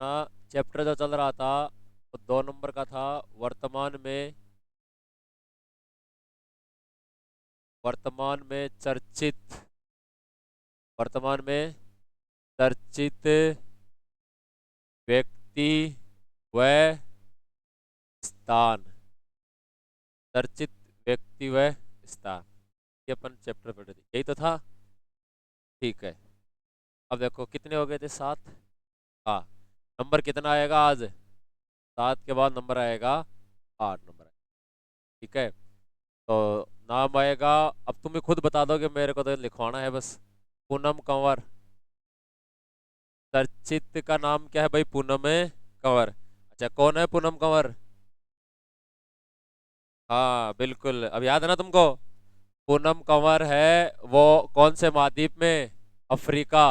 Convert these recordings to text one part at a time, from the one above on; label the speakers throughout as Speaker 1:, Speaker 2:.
Speaker 1: Chapter जो चल रहा था वो 2 नंबर का था। वर्तमान में वर्तमान में चर्चित वर्तमान में चर्चित व्यक्ति व स्थान। चर्चित व्यक्ति व स्थान, ये अपन चैप्टर पढ़ रहे थे, यही तो था। ठीक है, अब देखो कितने हो गए थे, 7। हाँ, नंबर कितना आएगा आज? 7 के बाद नंबर आएगा 8 नंबर आएगा। ठीक है, तो नाम आएगा, अब तुम ही खुद बता दोगे, मेरे को तो लिखवाना है बस। पूनम कंवर। चर्चित का नाम क्या है भाई? पूनम कंवर। अच्छा, कौन है पूनम कंवर? हाँ बिल्कुल, अब याद है ना तुमको? पूनम कंवर है वो कौन से महाद्वीप में? अफ्रीका।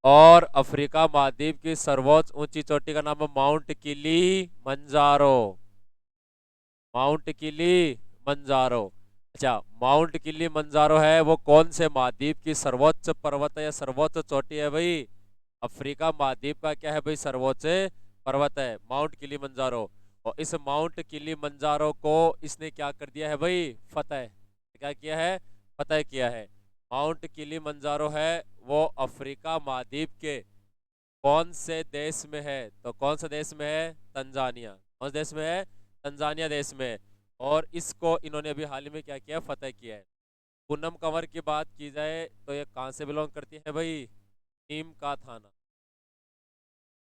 Speaker 1: और अफ्रीका महाद्वीप की सर्वोच्च ऊंची चोटी का नाम है माउंट किली मंजारो। माउंट किली मंजारो। अच्छा, माउंट किली मंजारो है वो कौन से महाद्वीप की सर्वोच्च पर्वत है या सर्वोच्च चोटी है भाई? अफ्रीका महाद्वीप का क्या है भाई? सर्वोच्च पर्वत है माउंट किली मंजारो। और इस माउंट किली मंजारो को इसने क्या कर दिया है भाई? फतेह। क्या किया है? फतेह किया है। माउंट किली मंजारो है वो अफ्रीका महाद्वीप के कौन से देश में है? तो कौन सा देश में है? तंजानिया। कौन से देश में है? तंजानिया देश में। और इसको इन्होंने अभी हाल ही में क्या किया? फतेह किया है। पूनम कंवर की बात की जाए तो ये कहाँ से बिलोंग करती है भाई? नीम का थाना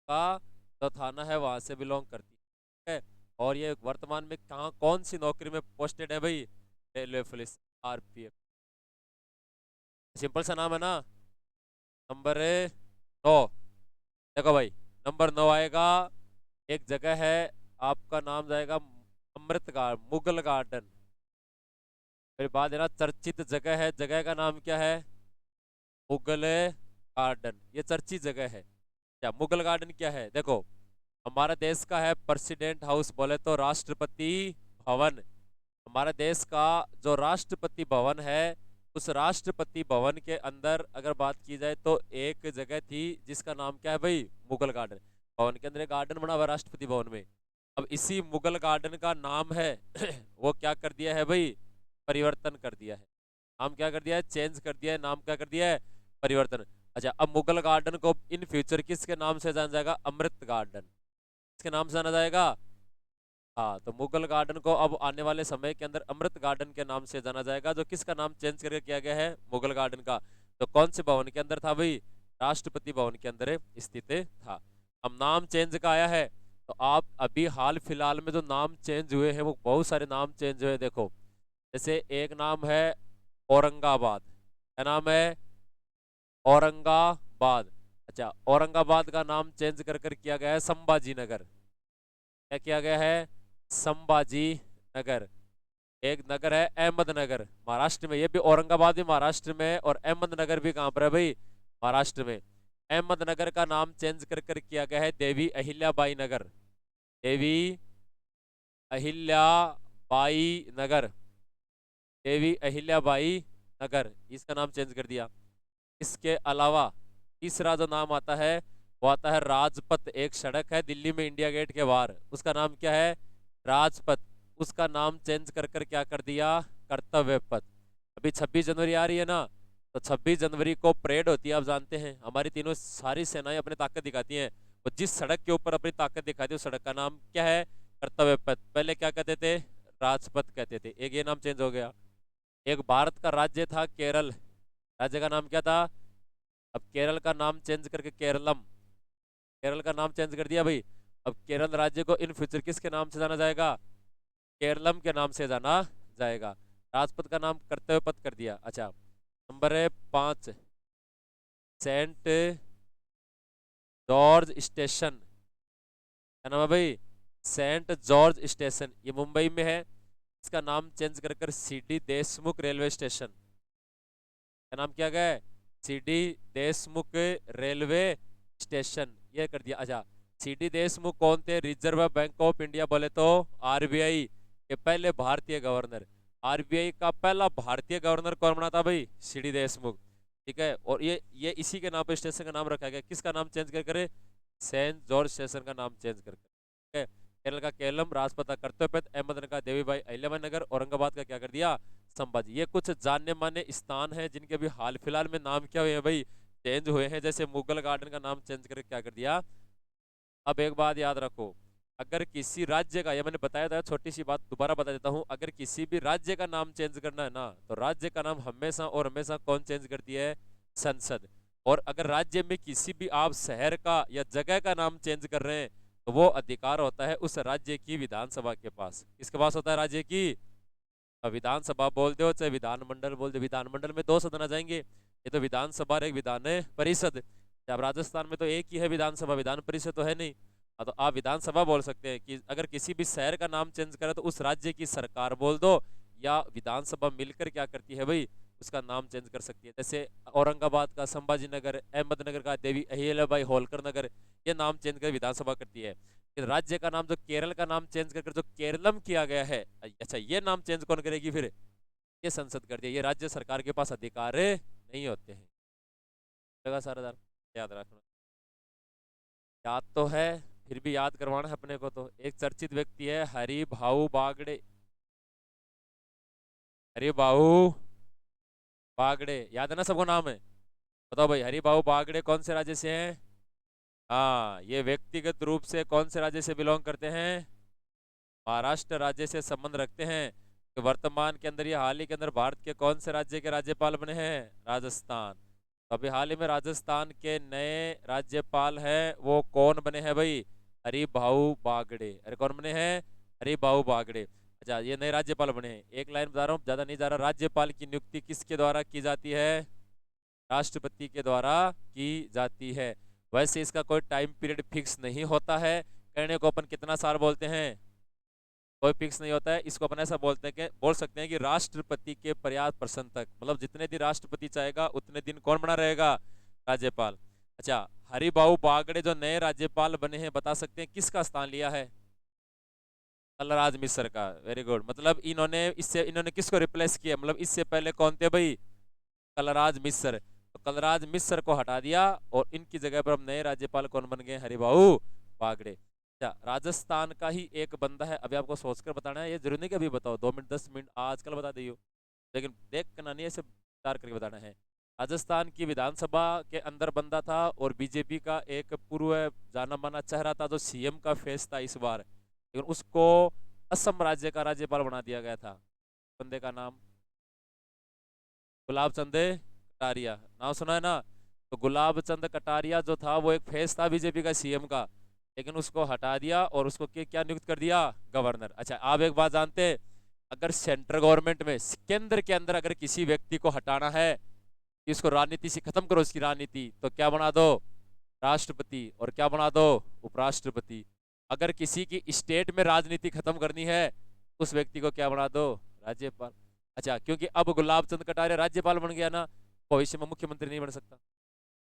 Speaker 1: का जो थाना है वहां से बिलोंग करती है। और ये वर्तमान में कहाँ कौन सी नौकरी में पोस्टेड है भाई? Railway police, RPF. सिंपल सा नाम है ना। नंबर 9। देखो भाई, नंबर 9 आएगा, एक जगह है, आपका नाम जाएगा अमृत गार्ड, मुगल गार्डन। फिर बाद है ना, चर्चित जगह है, जगह का नाम क्या है? मुगल गार्डन, ये चर्चित जगह है। क्या मुगल गार्डन क्या है? देखो, हमारा देश का है प्रेसिडेंट हाउस, बोले तो राष्ट्रपति भवन। हमारे देश का जो राष्ट्रपति भवन है, उस राष्ट्रपति भवन के अंदर अगर बात की जाए तो एक जगह थी जिसका नाम क्या है भाई? मुगल गार्डन। भवन के अंदर एक गार्डन बना हुआ है राष्ट्रपति भवन में। अब इसी मुगल गार्डन का नाम है वो क्या कर दिया है भाई? परिवर्तन कर दिया है। नाम क्या कर दिया है? चेंज कर दिया है। नाम क्या कर दिया है? परिवर्तन। अच्छा, अब मुगल गार्डन को इन फ्यूचर किसके नाम से जाना जाएगा? अमृत गार्डन। किसके नाम से जाना जाएगा? हाँ, तो मुगल गार्डन को अब आने वाले समय के अंदर अमृत गार्डन के नाम से जाना जाएगा, जो किसका नाम चेंज करके किया गया है? मुगल गार्डन का। तो कौन से भवन के अंदर था भाई? राष्ट्रपति भवन के अंदर स्थित था। अब नाम चेंज का आया है, तो आप अभी हाल फिलहाल में जो नाम चेंज हुए हैं वो बहुत सारे नाम चेंज हुए, देखो। जैसे एक नाम है औरंगाबाद। क्या नाम है? औरंगाबाद। अच्छा, औरंगाबाद का नाम चेंज कर कर किया गया है संभाजी नगर। क्या किया गया है? संभाजी नगर। एक नगर है अहमदनगर महाराष्ट्र में, ये भी औरंगाबाद भी महाराष्ट्र में है, और अहमदनगर भी कहां पर है भाई? महाराष्ट्र में। अहमदनगर का नाम चेंज कर कर किया गया है देवी अहिल्याबाई नगर। देवी अहिल्याबाई नगर। देवी अहिल्याबाई नगर, इसका नाम चेंज कर दिया। इसके अलावा तीसरा जो नाम आता है वो आता है राजपथ। एक सड़क है दिल्ली में इंडिया गेट के बाहर, उसका नाम क्या है? राजपथ। उसका नाम चेंज कर कर क्या कर दिया? कर्तव्य पथ। अभी 26 जनवरी आ रही है ना, तो 26 जनवरी को परेड होती है, आप जानते हैं, हमारी तीनों सारी सेनाएं अपनी ताकत दिखाती हैं। वो जिस सड़क के ऊपर अपनी ताकत दिखाती है उस सड़क का नाम क्या है? कर्तव्य पथ। पहले क्या कहते थे? राजपथ कहते थे। एक ये नाम चेंज हो गया। एक भारत का राज्य था केरल, राज्य का नाम क्या था? अब केरल का नाम चेंज करके केरलम। केरल का नाम चेंज कर दिया भाई। अब केरल राज्य को इन फ्यूचर किसके नाम से जाना जाएगा? केरलम के नाम से जाना जाएगा। राजपथ का नाम कर्तव्य पथ कर दिया। अच्छा, नंबर है 5, सेंट जॉर्ज स्टेशन। क्या नाम है भाई? सेंट जॉर्ज स्टेशन, ये मुंबई में है। इसका नाम चेंज कर कर सीडी देशमुख रेलवे स्टेशन। क्या नाम किया गया है? सीडी देशमुख रेलवे स्टेशन, ये कर दिया। अच्छा, सीडी देशमुख कौन थे? रिजर्व बैंक ऑफ इंडिया, बोले तो आरबीआई के पहले भारतीय गवर्नर। आरबीआई का पहला भारतीय गवर्नर कौन बना था भाई? सीडी देशमुख। ठीक है, और ये इसी के नाम पे स्टेशन का नाम रखा गया। किसका नाम चेंज कर करे? सेंट जॉर्ज स्टेशन का नाम चेंज करके, ठीक है। केरल का केरलम, राजपथ कर्तव्यपथ, अहमदनगर का देवीबाई अहिल्याबाई नगर, औरंगाबाद का क्या कर दिया, संभाजी। ये कुछ जानने माने स्थान हैं जिनके अभी हाल फिलहाल में नाम क्या हुए हैं भाई, चेंज हुए हैं। जैसे मुगल गार्डन का नाम चेंज करके क्या कर दिया। अब एक बात याद रखो, अगर किसी राज्य का, ये मैंने बताया था, छोटी सी बात दोबारा बता देता हूँ, अगर किसी भी राज्य का नाम चेंज करना है ना, तो राज्य का नाम हमेशा और हमेशा कौन चेंज करती है, संसद। और अगर राज्य में किसी भी आप शहर का या जगह का नाम चेंज कर रहे हैं, तो वो अधिकार होता है उस राज्य की विधानसभा के पास। किसके पास होता है, राज्य की। अब विधानसभा बोल दो चाहे विधानमंडल बोल दो, विधानमंडल में दो सदन आ जाएंगे, ये तो विधानसभा और एक विधान परिषद। अब राजस्थान में तो एक ही है विधानसभा, विधान परिषद तो है नहीं। हाँ, तो आप विधानसभा बोल सकते हैं कि अगर किसी भी शहर का नाम चेंज करे तो उस राज्य की सरकार बोल दो, या विधानसभा मिलकर क्या करती है भाई, उसका नाम चेंज कर सकती है। जैसे औरंगाबाद का संभाजी नगर, अहमदनगर का देवी अहिल्याबाई होलकर नगर, ये नाम चेंज कर विधानसभा करती है। राज्य का नाम, जो केरल का नाम चेंज कर जो केरलम किया गया है, अच्छा ये नाम चेंज कौन करेगी फिर, ये संसद कर दिया। ये राज्य सरकार के पास अधिकार नहीं होते हैं। जगह सारा याद रखना, याद तो है फिर भी याद करवाना है अपने को। तो एक चर्चित व्यक्ति है हरि भाऊ बागड़े, हरि भाऊ बागड़े, याद है ना सबको नाम है। बताओ भाई, हरि भाऊ बागड़े कौन से राज्य से हैं। हाँ, ये व्यक्तिगत रूप से कौन से राज्य से बिलोंग करते हैं, महाराष्ट्र राज्य से संबंध रखते हैं। तो वर्तमान के अंदर, ये हाल ही के अंदर भारत के कौन से राज्य के राज्यपाल बने हैं, राजस्थान। तो अभी हाल ही में राजस्थान के नए राज्यपाल हैं, वो कौन बने हैं भाई, हरि भाऊ बागड़े। अरे कौन बने हैं, हरि भाऊ बागड़े। अच्छा, ये नए राज्यपाल बने हैं। एक लाइन बता रहा हूँ, ज्यादा नहीं जा रहा। राज्यपाल की नियुक्ति किसके द्वारा की जाती है, राष्ट्रपति के द्वारा की जाती है। वैसे इसका कोई टाइम पीरियड फिक्स नहीं होता है, कहने को अपन कितना साल बोलते हैं, कोई फिक्स नहीं होता है। इसको अपन ऐसा बोलते हैं कि बोल सकते हैं कि राष्ट्रपति के पर्याप्त प्रश्न तक, मतलब जितने दिन राष्ट्रपति चाहेगा उतने दिन कौन बना रहेगा, राज्यपाल। अच्छा, हरिभाऊ बागड़े जो नए राज्यपाल बने हैं, बता सकते हैं किसका स्थान लिया है, कलराज मिश्र का। Very good. मतलब इन्होंने किसको रिप्लेस किया, मतलब इससे पहले कौन थे भाई, कलराज मिश्र। तो कलराज मिश्र को हटा दिया और इनकी जगह पर अब नए राज्यपाल कौन बन गए, हरिभाऊ बागड़े। अच्छा, राजस्थान का ही एक बंदा है, अभी आपको सोचकर बताना है, ये जरूरी नहीं कि अभी बताओ, 2 मिनट 10 मिनट आजकल बता दियो, लेकिन देख कर नहीं, ऐसे विचार करके बताना है। राजस्थान की विधानसभा के अंदर बंदा था और बीजेपी का एक पूर्व जाना माना चेहरा था, जो सीएम का फेस था इस बार, लेकिन उसको असम राज्य का राज्यपाल बना दिया गया था। बंदे का नाम गुलाब चंद कटारिया, नाम सुना है ना। तो गुलाब चंद कटारिया जो था, वो एक फेस था बीजेपी का सीएम का, लेकिन उसको हटा दिया और उसको क्या नियुक्त कर दिया, गवर्नर। अच्छा, आप एक बात जानते हैं, अगर सेंट्रल गवर्नमेंट में केंद्र के अंदर अगर किसी व्यक्ति को हटाना है, इसको राजनीति से खत्म करो इसकी राजनीति, तो क्या बना दो, राष्ट्रपति, और क्या बना दो, उपराष्ट्रपति। अगर किसी की स्टेट में राजनीति खत्म करनी है, उस व्यक्ति को क्या बना दो, राज्यपाल। अच्छा, क्योंकि अब गुलाब चंद कटारिया राज्यपाल बन गया ना, भविष्य में मुख्यमंत्री नहीं बन सकता।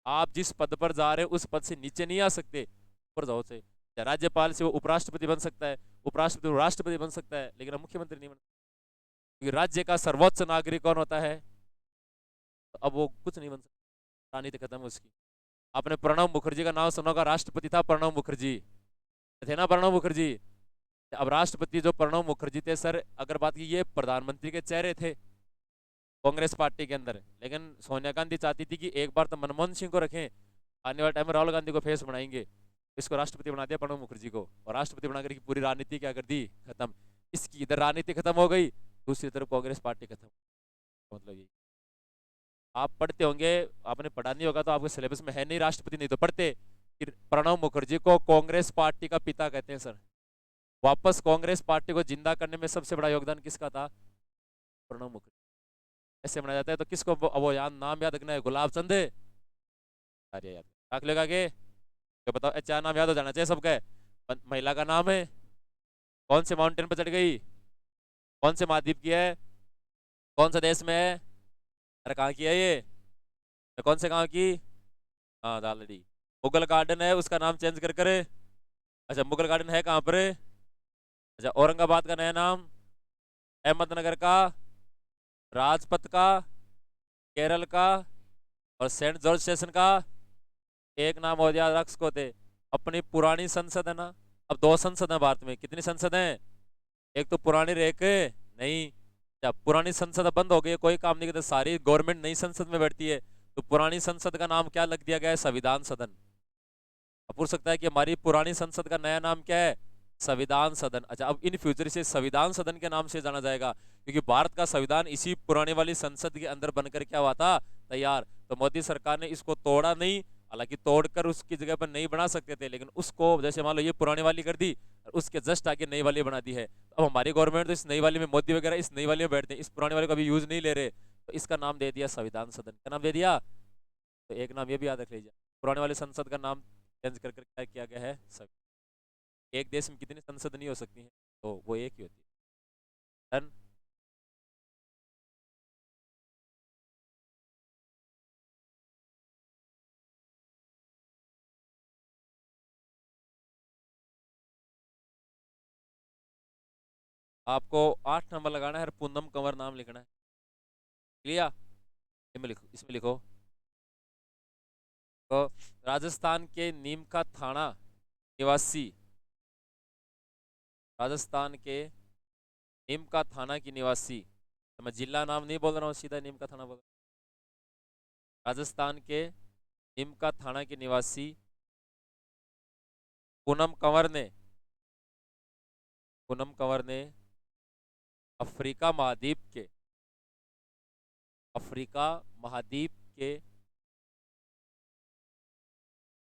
Speaker 1: आप जिस पद पर जा रहे हो उस पद से नीचे नहीं आ सकते, ऊपर जाओ से। राज्यपाल से वो उपराष्ट्रपति बन सकता है, उपराष्ट्रपति राष्ट्रपति बन सकता है, लेकिन मुख्यमंत्री नहीं बन सकता, क्योंकि राज्य का सर्वोच्च नागरिक कौन होता है, तो अब वो कुछ नहीं बन सकता, राजनीति खत्म है उसकी। आपने प्रणब मुखर्जी का नाम सुना होगा, राष्ट्रपति था प्रणब मुखर्जी, थे ना प्रणब मुखर्जी। अब राष्ट्रपति जो प्रणब मुखर्जी थे सर, अगर बात की, ये प्रधानमंत्री के चेहरे थे कांग्रेस पार्टी के अंदर, लेकिन सोनिया गांधी चाहती थी कि एक बार तो मनमोहन सिंह को रखें, आने वाले टाइम में राहुल गांधी को फेस बनाएंगे, इसको राष्ट्रपति बना दिया प्रणब मुखर्जी को, और राष्ट्रपति बनाकर पूरी राजनीति क्या कर दी, खत्म। इसकी इधर राजनीति खत्म हो गई, दूसरी तरफ कांग्रेस पार्टी खत्म। मतलब ये आप पढ़ते होंगे, आपने पढ़ा नहीं होगा तो आपके सिलेबस में है नहीं, राष्ट्रपति नहीं तो पढ़ते। फिर प्रणब मुखर्जी को कांग्रेस पार्टी का पिता कहते हैं सर। वापस कांग्रेस पार्टी को जिंदा करने में सबसे बड़ा योगदान किसका था, प्रणब मुखर्जी। ऐसे मनाया जाता है। तो किसको वो याद, नाम याद रखना है, गुलाब चंद, अरे याद रख लेगा आगे, तो बताओ, अच्छा नाम याद हो जाना चाहिए सबका। महिला का नाम है, कौन से माउंटेन पर चढ़ गई, कौन से महाद्वीप की है, कौन से देश में है, अरे कहाँ की है ये, कौन से गांव की, हाँ दालड़ी। मुगल गार्डन है, उसका नाम चेंज कर करे। अच्छा, मुगल गार्डन है कहाँ पर, अच्छा औरंगाबाद का नया नाम, अहमदनगर का, राजपथ का, केरल का, और सेंट जॉर्ज स्टेशन का एक नाम और याद रख को थे, अपनी पुरानी संसद है ना। अब दो संसद है भारत में, कितनी संसद है? एक तो पुरानी रह के नहीं, जब पुरानी संसद अब बंद हो गई, कोई काम नहीं करता, सारी गवर्नमेंट नई संसद में बैठती है, तो पुरानी संसद का नाम क्या लग दिया गया है? संविधान सदन। अब पूछ सकता है कि हमारी पुरानी संसद का नया नाम क्या है? संविधान सदन। अच्छा, अब इन फ्यूचर इसे संविधान सदन के नाम से जाना जाएगा, क्योंकि भारत का संविधान इसी पुरानी वाली संसद के अंदर बनकर क्या हुआ था? तैयार। तो मोदी सरकार ने इसको तोड़ा नहीं, हालांकि तोड़कर उसकी जगह पर नई बना सकते थे, लेकिन उसको जैसे मान लो ये पुरानी वाली कर दी और उसके जस्ट आगे नई वाली बना दी है। अब हमारी गवर्नमेंट तो इस नई वाली में, मोदी वगैरह इस नई वाली में बैठते हैं, इस पुरानी वाली को अभी यूज नहीं ले रहे, तो इसका नाम दे दिया संविधान सदन। क्या नाम दे दिया? तो एक नाम ये भी याद रख लीजिए, पुराने वाले संसद का नाम चेंज कर कर क्या किया गया है? एक देश में कितनी संसद नहीं हो सकती है, तो वो एक ही होती है। डन। आपको 8 नंबर लगाना है, पूनम कंवर नाम लिखना है। लिया? इसमें लिखो, इसमें लिखो। तो राजस्थान के नीम का थाना निवासी, राजस्थान के नीम का थाना की निवासी, तो मैं जिला नाम नहीं बोल रहा हूँ, सीधा नीम का थाना बोल रहा हूँ। राजस्थान के नीम का थाना की निवासी पूनम कंवर ने, पूनम कंवर ने अफ्रीका महाद्वीप के, अफ्रीका महाद्वीप के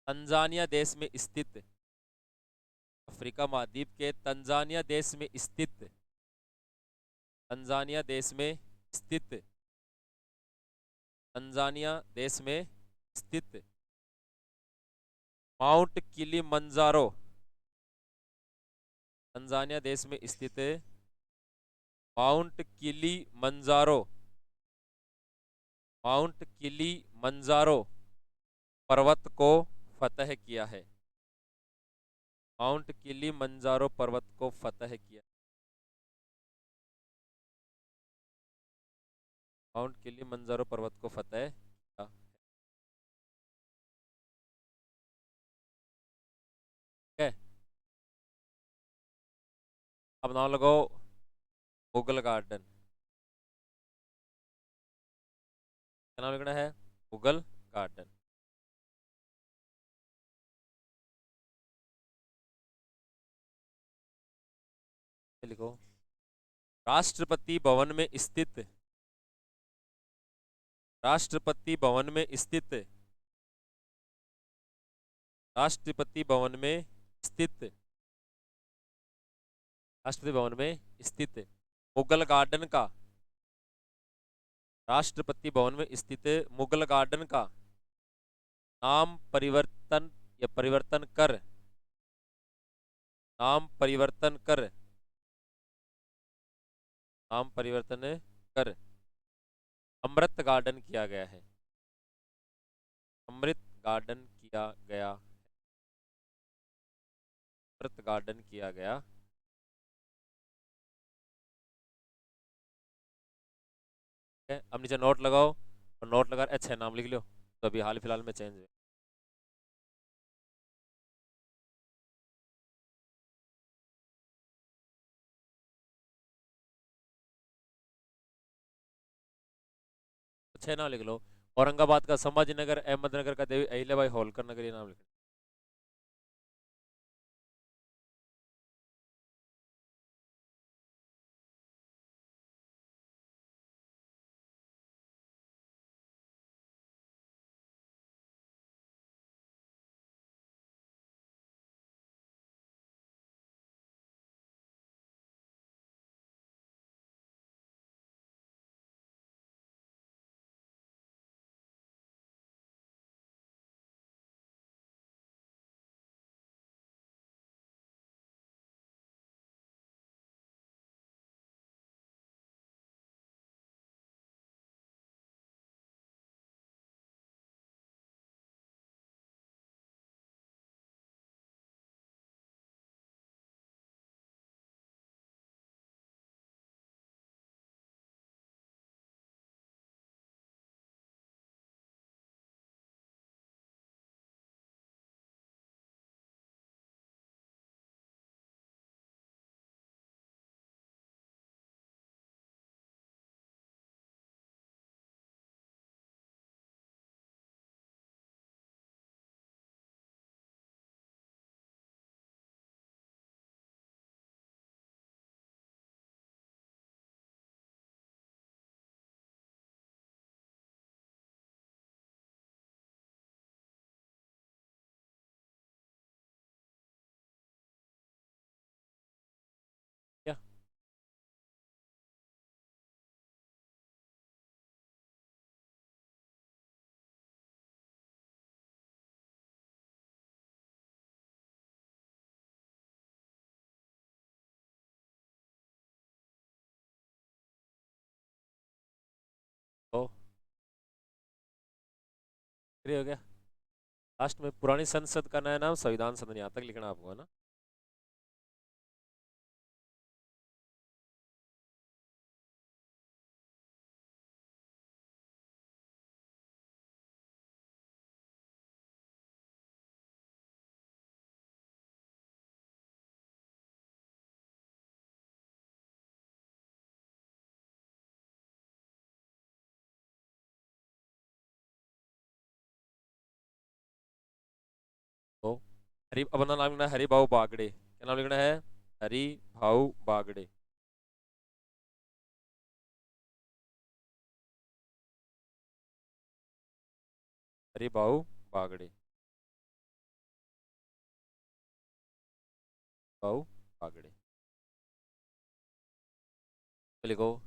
Speaker 1: तंजानिया देश में स्थित, अफ्रीका महाद्वीप के तंजानिया देश में स्थित, तंजानिया देश में स्थित, तंजानिया देश में स्थित माउंट किलिमंजारो, तंजानिया देश में स्थित माउंट किलिमंजारो, माउंट किलिमंजारो पर्वत को फतह किया है, माउंट किलिमंजारो पर्वत को फतह किया, माउंट किलिमंजारो पर्वत को फतह किया है। अब नाम लगाओ मुगल गार्डन। क्या नाम लिखना है? मुगल गार्डन। लिखो। राष्ट्रपति भवन में स्थित, राष्ट्रपति भवन में स्थित, राष्ट्रपति भवन में स्थित, राष्ट्रपति भवन में स्थित मुगल गार्डन का, राष्ट्रपति भवन में स्थित मुगल गार्डन का नाम परिवर्तन या परिवर्तन कर, नाम परिवर्तन कर, नाम परिवर्तन कर अमृत गार्डन किया गया है, अमृत गार्डन किया गया, अमृत गार्डन किया गया है। अब नीचे नोट लगाओ, और नोट लगा अच्छा नाम लिख लो, तो अभी हाल फिलहाल में चेंज है। अच्छे नाम लिख लो। औरंगाबाद का संभाजी नगर, अहमदनगर का देवी अहिल्याबाई होलकर नगर, ये नाम लिख लो। क्लियर हो गया। लास्ट में पुरानी संसद का नया नाम संविधान सदन, यहाँ तक लिखना आपको है ना। तो हरि, अपना नाम लिखना है हरि भाऊ बागड़े। क्या नाम लिखना है? हरि भाऊ बागड़े। हरि भाऊ बागड़े, भाऊ बागड़े। तो लिखो,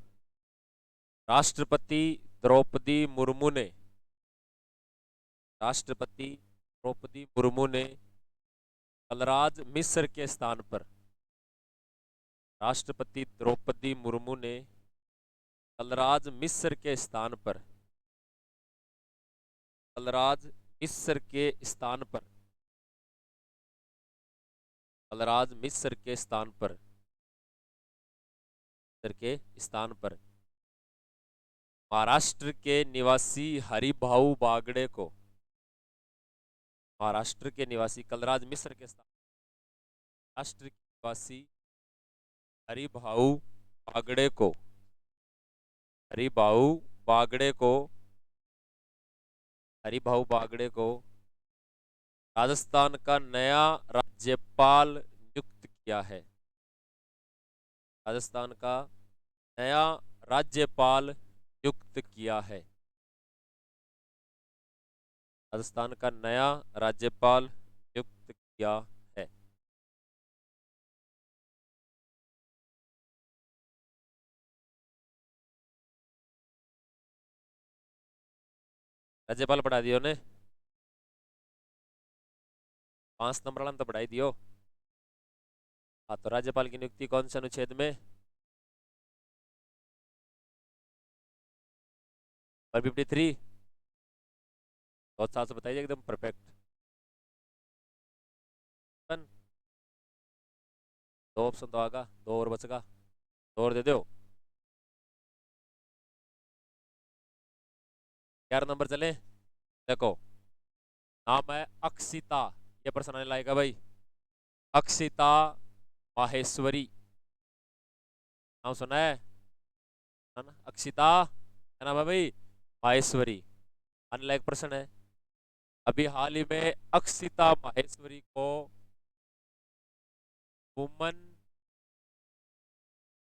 Speaker 1: राष्ट्रपति द्रौपदी मुर्मू ने, राष्ट्रपति द्रौपदी मुर्मू ने कलराज मिश्र के स्थान पर, राष्ट्रपति द्रौपदी मुर्मू ने कलराज मिश्र के स्थान पर, कलराज मिश्र के स्थान पर, कलराज मिश्र के स्थान पर, मिश्र के स्थान पर महाराष्ट्र के निवासी हरिभाऊ बागड़े को, महाराष्ट्र के निवासी कलराज मिश्र के स्थान, महाराष्ट्र के निवासी हरिभाऊ बागड़े को, हरिभाऊ बागड़े को, हरिभाऊ बागड़े को राजस्थान का नया राज्यपाल नियुक्त किया है, राजस्थान का नया राज्यपाल नियुक्त किया है, राजस्थान का नया राज्यपाल नियुक्त किया है। राज्यपाल पढ़ा दियो ने, 5 नंबर वाला तो पढ़ाई दियो। हाँ, तो राज्यपाल की नियुक्ति कौन से अनुच्छेद में? 153। बहुत साल से बताइए, एकदम परफेक्ट। दो ऑप्शन तो आगा, दो और बचेगा, दो और दे दो। 11 नंबर चले, देखो नाम है अक्षिता, ये प्रश्न आने लायक है भाई। अक्षिता माहेश्वरी, नाम सुना है ना? अक्षिता, क्या नाम है भाई? माहेश्वरी। आने लायक प्रश्न है। अभी हाल ही में अक्षिता माहेश्वरी को woman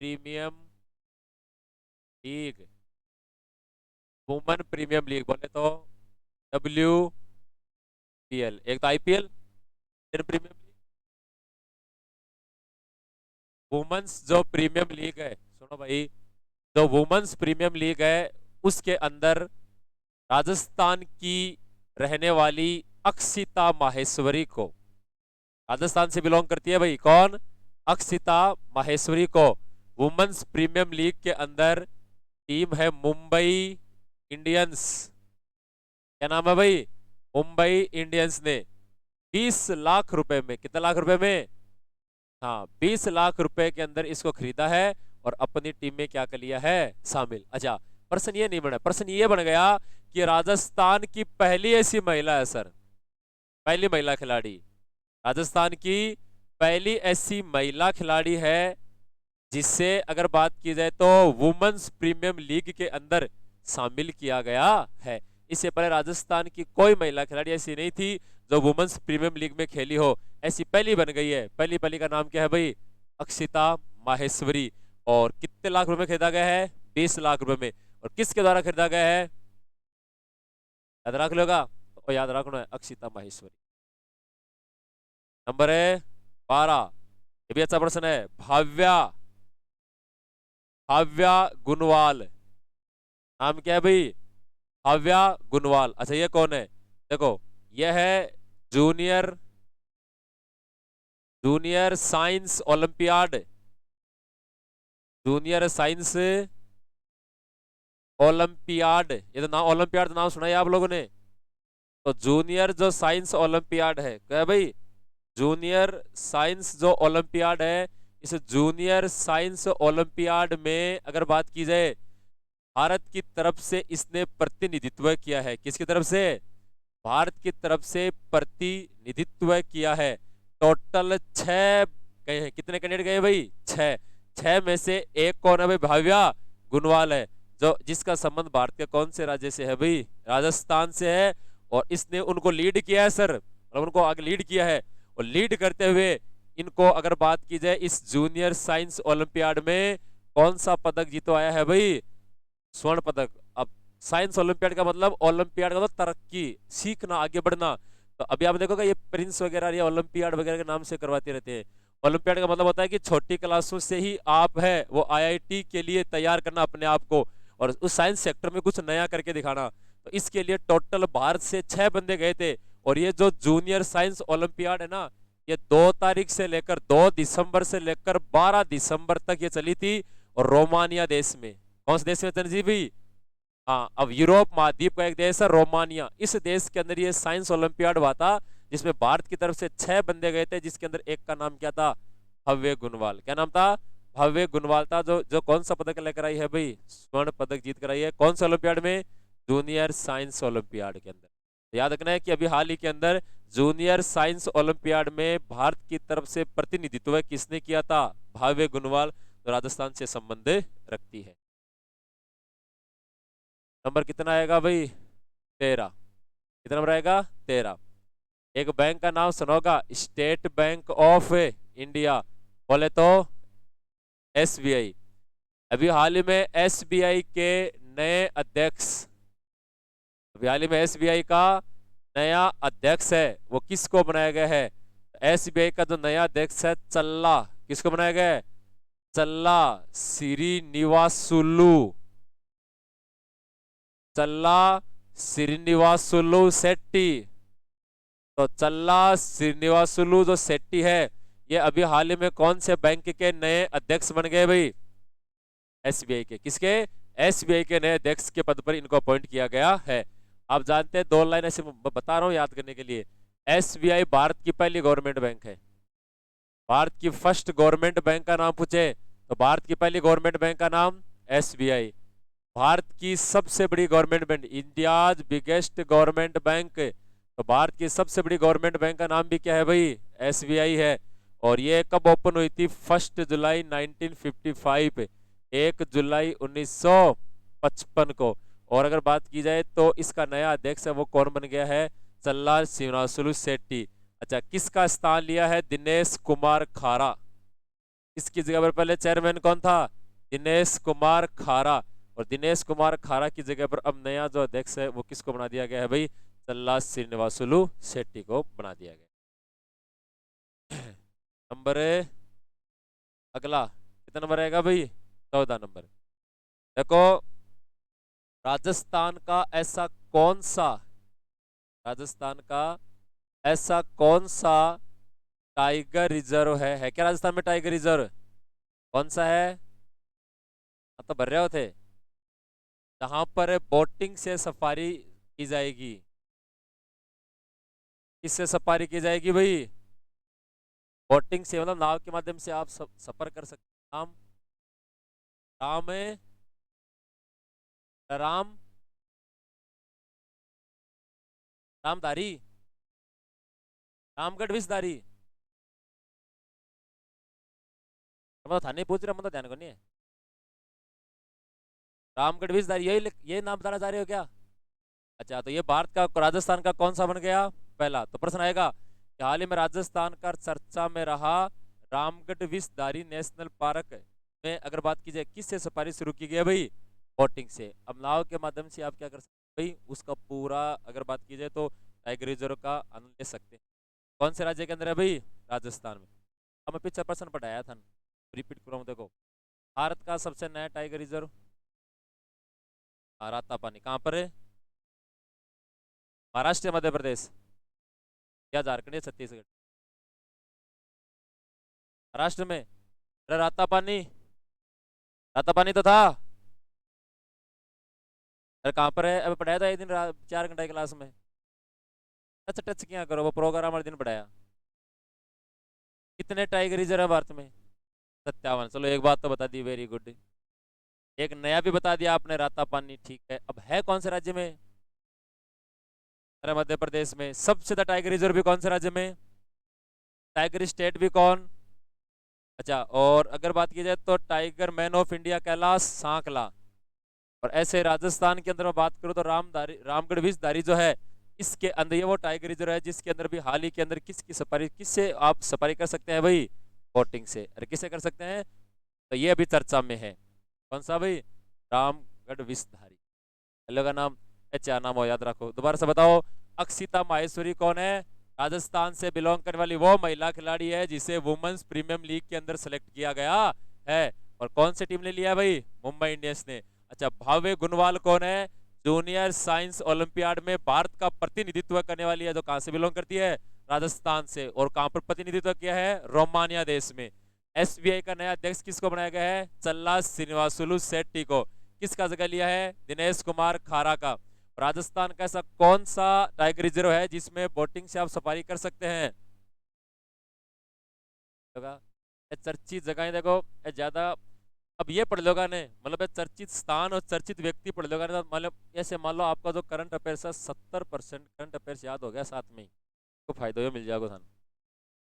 Speaker 1: premier league, woman premier league बोले तो WPL, एक तो IPL, Indian premier league, women's जो प्रीमियम लीग है, सुनो भाई, जो वुमेन्स प्रीमियम लीग है उसके अंदर राजस्थान की रहने वाली अक्षिता माहेश्वरी को, राजस्थान से बिलोंग करती है भाई, कौन? अक्षिता माहेश्वरी को वुमेन्स प्रीमियम लीग के अंदर, टीम है मुंबई इंडियंस, क्या नाम है भाई? मुंबई इंडियंस ने 20 लाख रुपए में, कितने लाख रुपए में? हाँ, 20 लाख रुपए के अंदर इसको खरीदा है और अपनी टीम में क्या कर लिया है? शामिल। अच्छा, प्रश्न ये नहीं बना, प्रश्न ये बन गया कि राजस्थान की पहली ऐसी महिला है सर, पहली महिला खिलाड़ी, राजस्थान की पहली ऐसी महिला खिलाड़ी है जिससे अगर बात की जाए तो वुमेन्स प्रीमियम लीग के अंदर शामिल किया गया है। इससे पहले राजस्थान की कोई महिला खिलाड़ी ऐसी नहीं थी जो वुमेन्स प्रीमियम लीग में खेली हो, ऐसी पहली बन गई है। पहली पहली का नाम क्या है भाई? अक्षिता माहेश्वरी। और कितने लाख रुपए में खरीदा गया है? 20 लाख रुपए में। और किसके द्वारा खरीदा गया है? याद रख लोगा तो याद रखना है, अक्षिता माहेश्वरी। नंबर है 12, ये भी अच्छा प्रश्न है। भाव्या, भाव्या गुनवाल, नाम क्या है भाई? भाव्या गुनवाल। अच्छा, ये कौन है? देखो, यह है junior, junior science olympiad, junior science olympiad, ये तो नाम ओलंपियाड, नाम सुना है आप लोगों ने? तो जूनियर जो साइंस ओलंपियाड है, क्या है भाई, जूनियर साइंस जो ओलंपियाड है, इस जूनियर साइंस ओलंपियाड में अगर बात की जाए, भारत की तरफ से इसने प्रतिनिधित्व किया है। किसकी तरफ से? भारत की तरफ से प्रतिनिधित्व किया है। टोटल 6 गए हैं। कितने कैंडिडेट गए भाई? 6। 6 में से एक कौन है भाई? भाव्या गुनवाल है, जो जिसका संबंध भारत के कौन से राज्य से है भाई? राजस्थान से है। और इसने उनको लीड किया है सर, मतलब उनको आगे लीड किया है। और लीड करते हुए इनको अगर बात की जाए, इस जूनियर साइंस ओलंपियाड में कौन सा पदक जीतवाया है भाई? स्वर्ण पदक। अब साइंस ओलंपियाड का मतलब, ओलंपियाड का मतलब तरक्की, सीखना, आगे बढ़ना। तो अभी आप देखोगे ये प्रिंस वगैरह ये ओलंपियाड वगैरह के नाम से करवाते रहते हैं। ओलंपियाड का मतलब होता है कि छोटी क्लासों से ही आप है वो आईआईटी के लिए तैयार करना अपने आप को, और उस साइंस सेक्टर में कुछ नया करके दिखाना। तो इसके लिए टोटल भारत से 6 बंदे गए थे। और ये जो जूनियर साइंस ओलंपियाड है ना, ये 2 तारीख से लेकर 2 दिसंबर से लेकर 12 दिसंबर तक ये चली थी। और रोमानिया देश में, कौन से देश में तनजीब भाई? हाँ, अब यूरोप महाद्वीप का एक देश है रोमानिया, इस देश के अंदर ये साइंस ओलंपियाड हुआ था, जिसमें भारत की तरफ से 6 बंदे गए थे, जिसके अंदर एक का नाम क्या था? भव्य गुणवाल। क्या नाम था? भव्य गुणवाल था, जो जो कौन सा पदक लेकर आई है भाई? स्वर्ण पदक जीत कर आई है। कौन सा ओलंपियाड में? जूनियर साइंस ओलंपियाड के अंदर। तो याद रखना है कि अभी हाल ही के अंदर जूनियर साइंस ओलंपियाड में भारत की तरफ से प्रतिनिधित्व किसने किया था? भव्य गुणवाल, तो राजस्थान से संबंध रखती है। नंबर कितना आएगा भाई? 13। कितना नंबर आएगा? 13। एक बैंक का नाम सुनोगा, स्टेट बैंक ऑफ इंडिया, बोले तो एसबीआई। अभी हाल ही में एसबीआई के नए अध्यक्ष, अभी हाल ही में एसबीआई का नया अध्यक्ष है, वो किसको बनाया गया है? एसबीआई का जो नया अध्यक्ष है चल्ला, किसको बनाया गया है? चल्ला श्रीनिवासुलु, चल्ला श्रीनिवासुलु शेट्टी। तो चल्ला श्रीनिवासुलु जो शेट्टी है, ये अभी हाल ही में कौन से बैंक के नए अध्यक्ष बन गए भाई? एसबीआई के। किसके? एसबीआई के नए अध्यक्ष के पद पर इनको अपॉइंट किया गया है। आप जानते हैं, 2 लाइन ऐसे बता रहा हूं याद करने के लिए। एसबीआई भारत की पहली गवर्नमेंट बैंक है। भारत की फर्स्ट गवर्नमेंट बैंक का नाम पूछे तो भारत की पहली गवर्नमेंट बैंक का नाम एसबीआई। भारत की सबसे बड़ी government bank, India's biggest government bank, तो भारत की सबसे बड़ी गवर्नमेंट बैंक का नाम भी क्या है भाई? एसबीआई है। और ये कब ओपन हुई थी? 1 जुलाई 1955, 1 जुलाई 1955 को। और अगर बात की जाए तो इसका नया अध्यक्ष है वो कौन बन गया है? चल्ला श्रीनिवासुलु शेट्टी। अच्छा, किसका स्थान लिया है दिनेश कुमार खारा? इसकी जगह पर पहले चेयरमैन कौन था? दिनेश कुमार खारा। और दिनेश कुमार खारा की जगह पर अब नया जो अध्यक्ष है वो किसको बना दिया गया है भाई? चल्ला श्रीनिवासुलु शेट्टी को बना दिया गया। नंबर अगला कितना नंबर आएगा भाई? 14 नंबर। देखो, राजस्थान का ऐसा कौन सा, राजस्थान का ऐसा कौन सा टाइगर रिजर्व है क्या राजस्थान में टाइगर रिजर्व? कौन सा है? तो भर रहे होते, जहां पर बोटिंग से सफारी की जाएगी। किससे सफारी की जाएगी भाई? बोटिंग से, मतलब नाव के माध्यम से आप सफर कर सकते। नाम राम है, राम रामधारी, रामगढ़ विषधारी। मतलब थाने पूछ रहे, मतलब ध्यान को नहीं है। रामगढ़ विषधारी, यही नाम बताना चाह रहे हो क्या? अच्छा, तो ये भारत का, राजस्थान का कौन सा बन गया? पहला। तो प्रश्न आएगा कि हाल ही में राजस्थान का चर्चा में रहा रामगढ़ विषधारी नेशनल पार्क में अगर बात की जाए किससे सफारी शुरू की गई है भाई? बोटिंग से। अब नाव के माध्यम से आप क्या कर सकते हैं भाई? उसका पूरा अगर बात की जाए तो टाइगर रिजर्व का आनंद ले सकते हैं। कौन से राज्य के अंदर है भाई? राजस्थान में। अब मैं पिछले प्रश्न पढ़ाया था, रिपीट कर रहा हूँ। देखो, भारत का सबसे नया टाइगर रिजर्व राता पानी कहाँ पर है? महाराष्ट्र, मध्य प्रदेश या झारखंड या छत्तीसगढ़? महाराष्ट्र में। अरे राता पानी, राता पानी तो था। अरे कहाँ पर है? अभी पढ़ाया था एक दिन 4 घंटे की क्लास में। टच टच क्या करो, वो प्रोग्राम हर दिन पढ़ाया। कितने टाइगर रिजर्व है भारत में? 57। चलो एक बात तो बता दी, वेरी गुड। एक नया भी बता दिया आपने, रातापानी, ठीक है। अब है कौन से राज्य में? अरे मध्य प्रदेश में। सबसे ज्यादा टाइगर रिजर्व भी कौन से राज्य में? टाइगर स्टेट भी कौन? अच्छा, और अगर बात की जाए तो tiger man of India Kailash सांकला। और ऐसे राजस्थान के अंदर मैं बात करूं तो रामधारी, रामगढ़ विषधारी जो है, इसके अंदर ये वो टाइगर रिजर्व है जिसके अंदर भी हाल ही के अंदर किसकी सफारी, किससे आप सफारी कर सकते हैं भाई? बोटिंग से। अरे किससे कर सकते हैं? तो ये अभी चर्चा में है। कौन सा भाई? रामगढ़ विषधारी। हेलो का नाम, अच्छा नाम हो, याद रखो। दोबारा से बताओ, अक्षिता माहेश्वरी कौन है? राजस्थान से बिलोंग करने वाली वो महिला खिलाड़ी है जिसे वुमेन्स प्रीमियम लीग के अंदर सेलेक्ट किया गया है। और कौन सी टीम ने लिया है भाई? मुंबई इंडियंस ने। अच्छा, भाव्य गुनवाल कौन है? जूनियर साइंस ओलंपियाड में भारत का प्रतिनिधित्व करने वाली है, जो कहां से बिलोंग करती है? राजस्थान से। और कहां पर प्रतिनिधित्व किया है? रोमानिया देश में। एसबीआई का नया अध्यक्ष किसको बनाया गया है? चल्ला श्रीनिवासुलु शेट्टी को। किसका जगह लिया है? दिनेश कुमार खारा का। राजस्थान का ऐसा कौन सा टाइगर रिजर्व है जिसमें बोटिंग से आप सफारी कर सकते हैं? ये चर्चित जगह देखो, ये ज्यादा। अब ये पढ़ लोगा ने, मतलब ये चर्चित स्थान और चर्चित व्यक्ति पढ़ लोगा ने, तो मतलब ऐसे मान लो आपका जो करंट अफेयर्स है 70% करंट अफेयर्स याद हो गया साथ में ही, तो फायदा ये मिल जाएगा थान।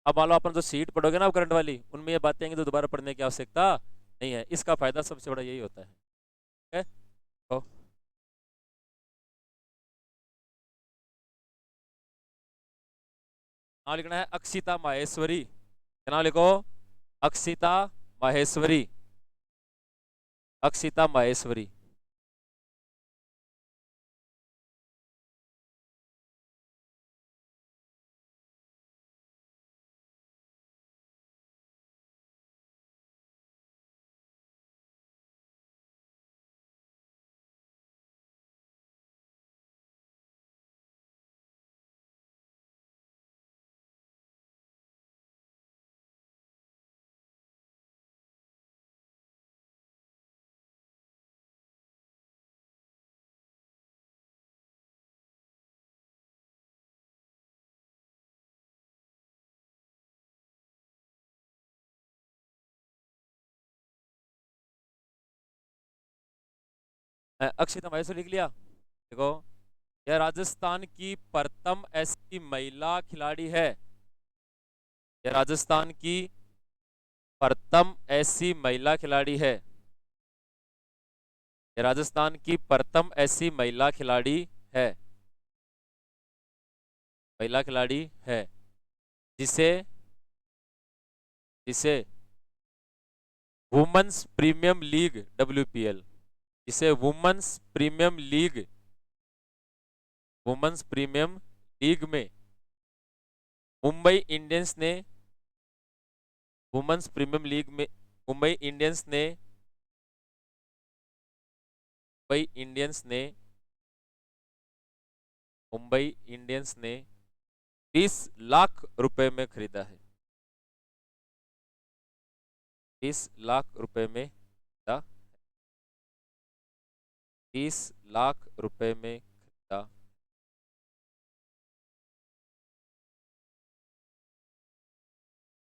Speaker 1: अब मान लो अपन जो सीट पढ़ोगे ना करंट वाली, उनमें ये बातें आएंगी तो दोबारा पढ़ने की आवश्यकता नहीं है। इसका फायदा सबसे बड़ा यही होता है। ठीक है? तो नाम लिखना है अक्षिता माहेश्वरी। क्या नाम लिखो? अक्षिता माहेश्वरी। अक्षिता माहेश्वरी। अक्षिता माहेश्वरी लिख लिया? देखो, यह राजस्थान की प्रथम ऐसी महिला खिलाड़ी है। यह राजस्थान की प्रथम ऐसी महिला खिलाड़ी है। यह राजस्थान की प्रथम ऐसी महिला खिलाड़ी है। महिला खिलाड़ी है जिसे जिसे वुमेन्स प्रीमियम लीग WPL, जिसे वुमेन्स प्रीमियम लीग में मुंबई इंडियंस ने वुमेन्स प्रीमियम लीग में मुंबई इंडियंस ने मुंबई इंडियंस ने मुंबई इंडियंस ने 20 लाख रुपए में खरीदा है। 20 लाख रुपए में खरीदा। 20 लाख रुपए में खरीदा।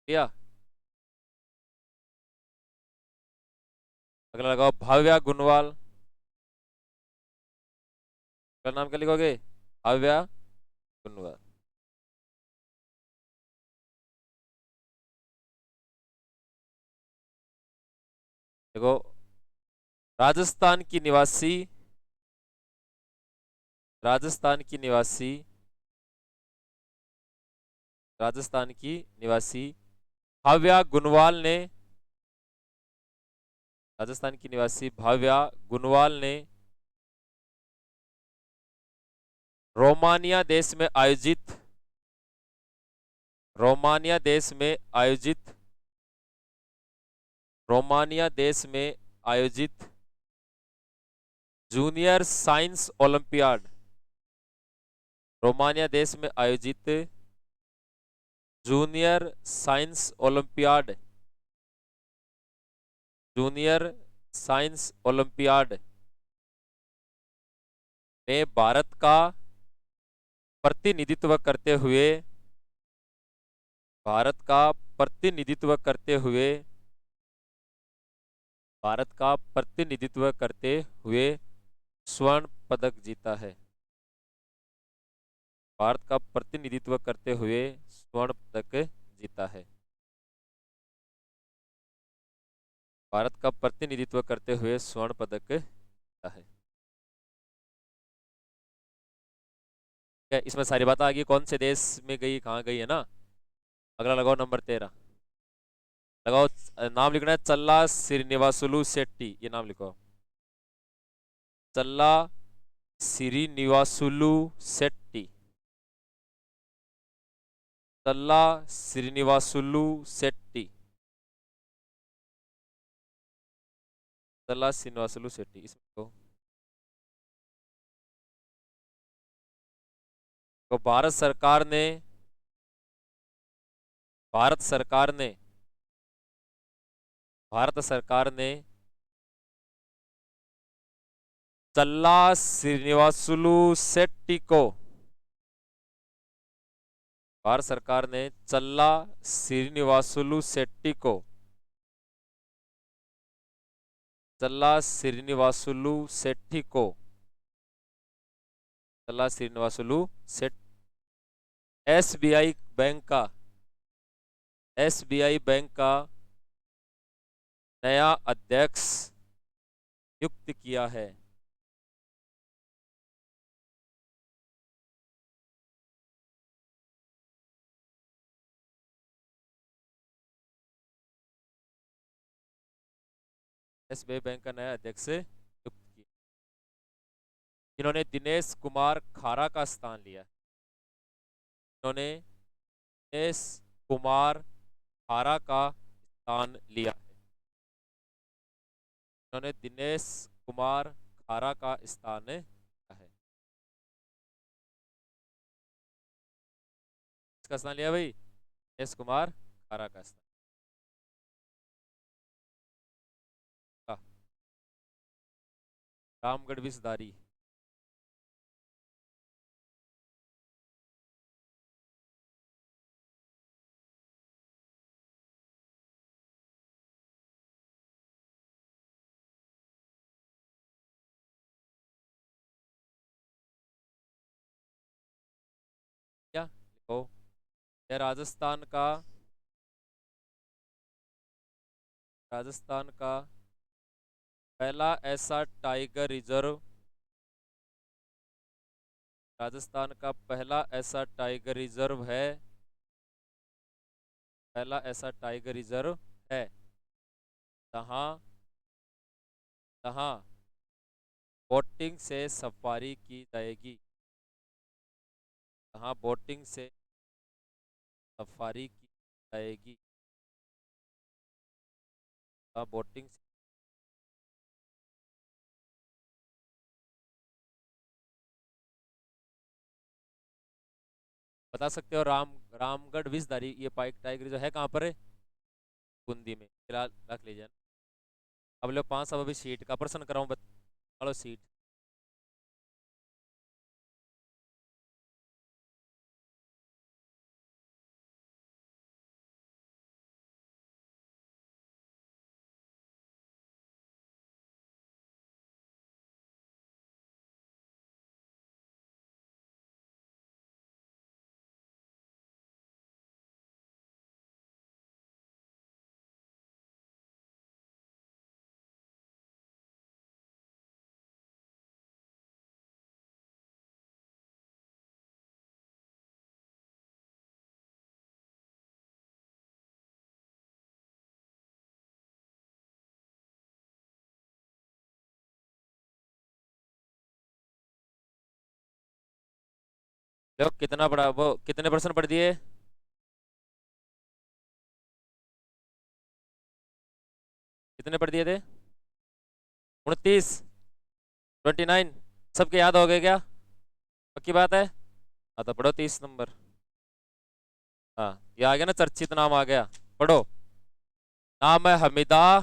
Speaker 1: क्या? अगला लगाओ भाव्या गुनवाल। अगला नाम क्या लिखोगे? भाव्या गुनवाल। देखो, राजस्थान की निवासी राजस्थान की निवासी राजस्थान की निवासी भाव्या गुनवाल ने राजस्थान की निवासी भाव्या गुनवाल ने रोमानिया देश में आयोजित रोमानिया देश में आयोजित रोमानिया देश में आयोजित जूनियर साइंस ओलंपियाड रोमानिया देश में आयोजित junior science olympiad junior science olympiad में भारत का प्रतिनिधित्व करते हुए, भारत का प्रतिनिधित्व करते हुए, भारत का प्रतिनिधित्व करते हुए स्वर्ण पदक जीता है। भारत का प्रतिनिधित्व करते हुए स्वर्ण पदक जीता है। भारत का प्रतिनिधित्व करते हुए स्वर्ण पदक जीता है। क्या इसमें सारी बात आ गई, कौन से देश में गई, कहाँ गई, है ना। अगला लगाओ नंबर 13, लगाओ। नाम लिखना है चल्ला श्रीनिवासुलु शेट्टी, ये नाम लिखो। चल्ला श्रीनिवासुलु शेट्टी, चल्ला श्रीनिवासुलु शेट्टी, चल्ला श्रीनिवासुलु शेट्टी, इसमें तो भारत सरकार ने, भारत सरकार ने, भारत सरकार ने चल्ला श्रीनिवासुलु शेट्टी को, भारत सरकार ने चल्ला श्रीनिवासुलु शेट्टी को, चल्ला श्रीनिवासुलु शेट्टी को, चल्ला श्रीनिवासुलु शेट्टी एसबीआई बैंक का, एसबीआई बैंक का नया अध्यक्ष नियुक्त किया है। एसबीआई बैंक का नया अध्यक्ष नियुक्त किया, इन्होंने दिनेश कुमार खारा का स्थान लिया। इन्होंने दिनेश कुमार खारा का स्थान लिया है। इन्होंने दिनेश कुमार खारा का स्थान लिया है। इसका स्थान लिया भाई, दिनेश कुमार खारा का स्थान। रामगढ़ विसदारी, क्या लिखो। यह राजस्थान का, राजस्थान का पहला ऐसा टाइगर रिजर्व, राजस्थान का पहला ऐसा टाइगर रिजर्व है, पहला ऐसा टाइगर रिजर्व है जहां, जहां बोटिंग से सफारी की जाएगी, जहां बोटिंग से सफारी की जाएगी, जहां बोटिंग से, बता सकते हो। रामगढ़ विसदारी, ये टाइगर रिजर्व है कहाँ पर है? बूंदी में, फिलहाल रख लीजिए। अब लो 5, अब अभी सीट का प्रश्न कराऊं, चलो सीट। लो कितना पड़ा, वो कितने परसेंट पढ़ दिए? कितने पढ़ दिए थे? 29, 29, सबके याद हो गए क्या? पक्की बात है? हाँ तो पढ़ो 30 नंबर। हाँ ये आ गया ना, चर्चित नाम आ गया, पढ़ो। नाम है हमीदा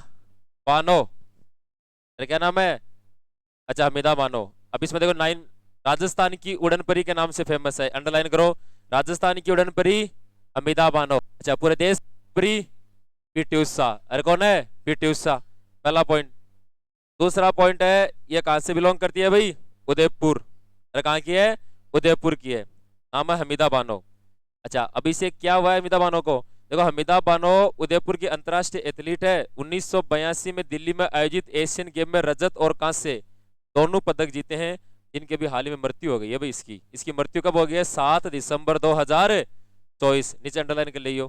Speaker 1: बानो। अरे क्या नाम है? अच्छा हमीदा बानो। अब इसमें देखो 9, राजस्थान की उड़न परी के नाम से फेमस है, अंडरलाइन करो। राजस्थान की उड़न परी अमिता बानो। अच्छा, पूरे देश परी पीटी उषा। अरे कौन है? पीटी उषा, पहला पॉइंट। दूसरा पॉइंट है, ये कहां से बिलोंग करती है भाई? उदयपुर। अरे कहां की है? उदयपुर की है, नाम है हमीदा बानो। अच्छा, अभी से क्या हुआ है हमीदा बानो को? देखो, हमीदा बानो उदयपुर की अंतर्राष्ट्रीय एथलीट है। 1982 में दिल्ली में आयोजित एशियन गेम में रजत और कांस्य दोनों पदक जीते हैं, जिनके भी हाल ही में मृत्यु हो गई है भाई। इसकी मृत्यु कब हो गई है? 7 दिसंबर 2024। नीचे अंडरलाइन कर लियो।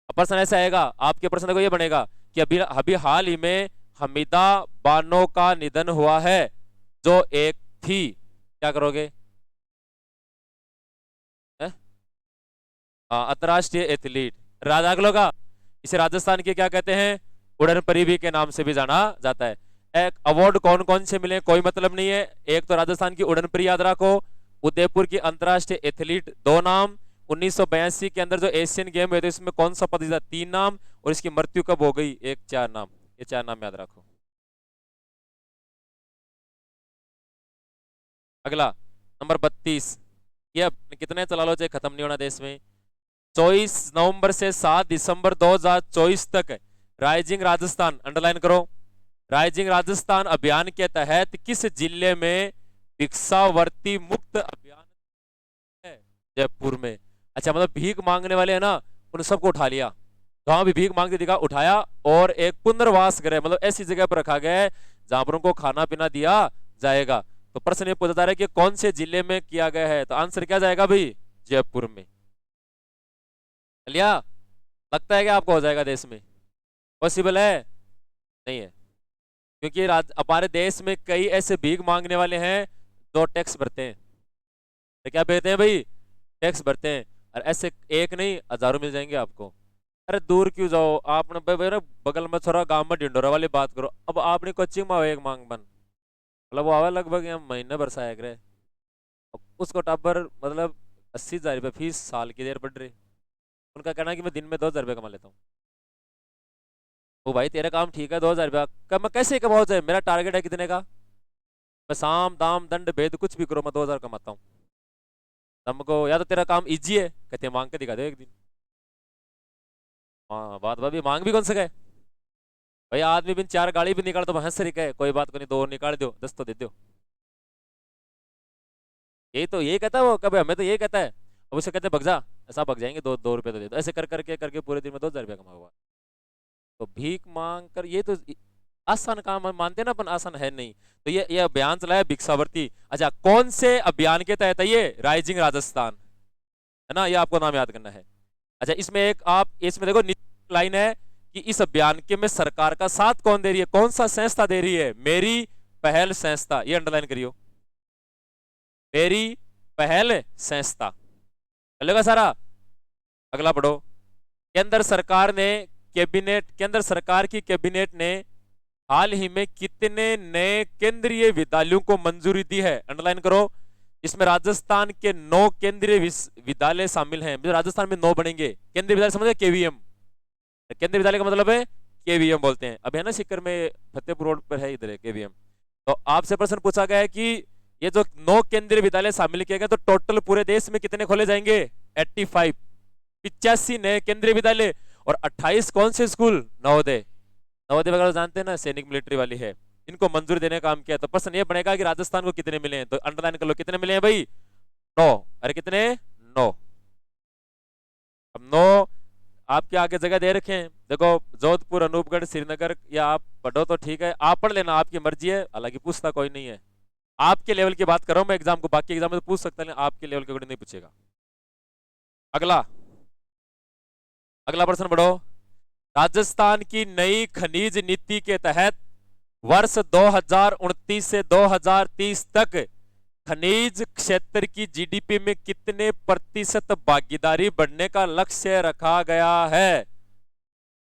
Speaker 1: प्रश्न ऐसा आएगा आपके, प्रश्न को ये बनेगा कि अभी अभी हाल ही में हमीदा बानो का निधन हुआ है, जो एक थी, क्या करोगे? अंतरराष्ट्रीय एथलीट, राजा का। इसे राजस्थान के क्या कहते हैं? उड़न परी के नाम से भी जाना जाता है। एक अवार्ड कौन कौन से मिले कोई मतलब नहीं है। एक तो राजस्थान की उड़न परी याद रखो, उदयपुर की अंतरराष्ट्रीय एथलीट 2 नाम, 1982 के अंदर जो एशियन गेम हुए थे इसमें कौन सा पद जीता 3 नाम, और इसकी मृत्यु कब हो गई 1 4 नाम। ये 4 नाम याद रखो। अगला नंबर 32। ये अब कितने चला लो चाहे खत्म नहीं होना देश में। 24 नवंबर से 7 दिसंबर 2024 तक राइजिंग राजस्थान, अंडरलाइन करो। राइजिंग राजस्थान अभियान के तहत किस जिले में भिक्षावर्ती मुक्त अभियान है? जयपुर में। अच्छा, मतलब भीख मांगने वाले है ना, उन सबको उठा लिया, जहां भी भीख मांगते दिखा उठाया, और एक पुनर्वास गृह, मतलब ऐसी जगह पर रखा गया है जहां पर उनको खाना पीना दिया जाएगा। तो प्रश्न ये पूछा जा रहा है कि कौन से जिले में किया गया है, तो आंसर क्या जाएगा भाई? जयपुर में। चलिया, लगता है कि आपको हो जाएगा देश में? पॉसिबल है? नहीं है, क्योंकि हमारे देश में कई ऐसे भीख मांगने वाले हैं जो टैक्स भरते हैं। तो क्या भरते हैं भाई? टैक्स भरते हैं। और ऐसे एक नहीं, हजारों मिल जाएंगे आपको। अरे दूर क्यों जाओ, आपने बगल में थोड़ा गांव में ढिंडोरा वाली बात करो। अब आपने कोचिंग में एक मांग बन, मतलब वो आवे लगभग महीने भर सा करे, उसको टाबर मतलब 80,000 रुपये फीस साल की देर पड़ रही। उनका कहना है कि मैं दिन में 2,000 रुपये कमा लेता हूँ। वो भाई तेरा काम ठीक है, 2,000 रुपया मैं कैसे कमाऊँ? जाए, मेरा टारगेट है कितने का? मैं साम दाम दंड भेद कुछ भी करो, मैं 2,000 कमाता हूँ। तुमको या तो तेरा काम इजी है, कहते मांग के दिखा दो एक दिन। हाँ, बात भाभी मांग भी कौन सा गए भाई? आदमी बिन 4 गाड़ी भी निकाल तो हंस रही है, कोई बात को नहीं, 2 निकाल दो, 10 तो दे दो। यही तो यही कहता है वो, कभी हमें तो यही कहता है। अब उसे कहते भग जा, ऐसा भग जाएंगे, 2 रुपये तो दे दो। ऐसे कर करके करके पूरे दिन में 2,000 रुपया कमा हुआ। तो भीख मांग कर ये तो आसान काम हम मानते हैं ना अपन, आसान है नहीं। तो ये अभियान चलाया भिक्षावर्ती। अच्छा, कौन से अभियान के तहत है ये? राइजिंग राजस्थान, है ना, ये आपको नाम याद करना है। अच्छा, इसमें एक आप इसमें देखो लाइन है कि इस अभियान के में सरकार का साथ कौन दे रही है, कौन सा संस्था दे रही है? मेरी पहल संस्था, ये अंडरलाइन करियो, मेरी पहल संस्था। चलेगा सारा? अगला पढ़ो। केंद्र सरकार ने केंद्र सरकार की कैबिनेट ने हाल ही में कितने नए केंद्रीय विद्यालयों को मंजूरी दी है? अंडरलाइन करो। इसमें राजस्थान के 9 केंद्रीय विद्यालय शामिल हैं। राजस्थान में 9 बनेंगे केंद्रीय विद्यालय, समझे? केवीएम, केंद्रीय विद्यालय का मतलब है केवीएम बोलते हैं। अभी है ना सिक्कर में, फतेहपुर रोड पर है इधर है केवीएम। तो आपसे प्रश्न पूछा गया है कि ये जो 9 केंद्रीय विद्यालय शामिल किए गए, तो टोटल पूरे देश में कितने खोले जाएंगे? 85, 85 नए केंद्रीय विद्यालय, और 28 कौन से स्कूल? नवोदय। नवोदय वगैरह जानते हैं ना, सैनिक मिलिट्री वाली है, इनको मंजूरी देने का काम किया। तो प्रश्न ये बनेगा कि राजस्थान को कितने मिले हैं, तो अंडरलाइन कर लो कितने मिले हैं भाई? 9। अरे कितने? 9। अब 9 आपके आगे जगह दे रखे हैं, देखो जोधपुर, अनूपगढ़, श्रीनगर, या आप पढ़ो तो ठीक है, आप पढ़ लेना, आपकी मर्जी है, हालांकि पूछता कोई नहीं है। आपके लेवल की बात कर रहा हूं मैं, एग्जाम को बाकी एग्जाम में तो पूछ सकता है, आपके लेवल के अकॉर्डिंग नहीं पूछेगा। अगला अगला प्रश्न पढ़ो। राजस्थान की नई खनिज नीति के तहत वर्ष 2029 से 2030 तक खनिज क्षेत्र की जीडीपी में कितने प्रतिशत भागीदारी बढ़ने का लक्ष्य रखा गया है?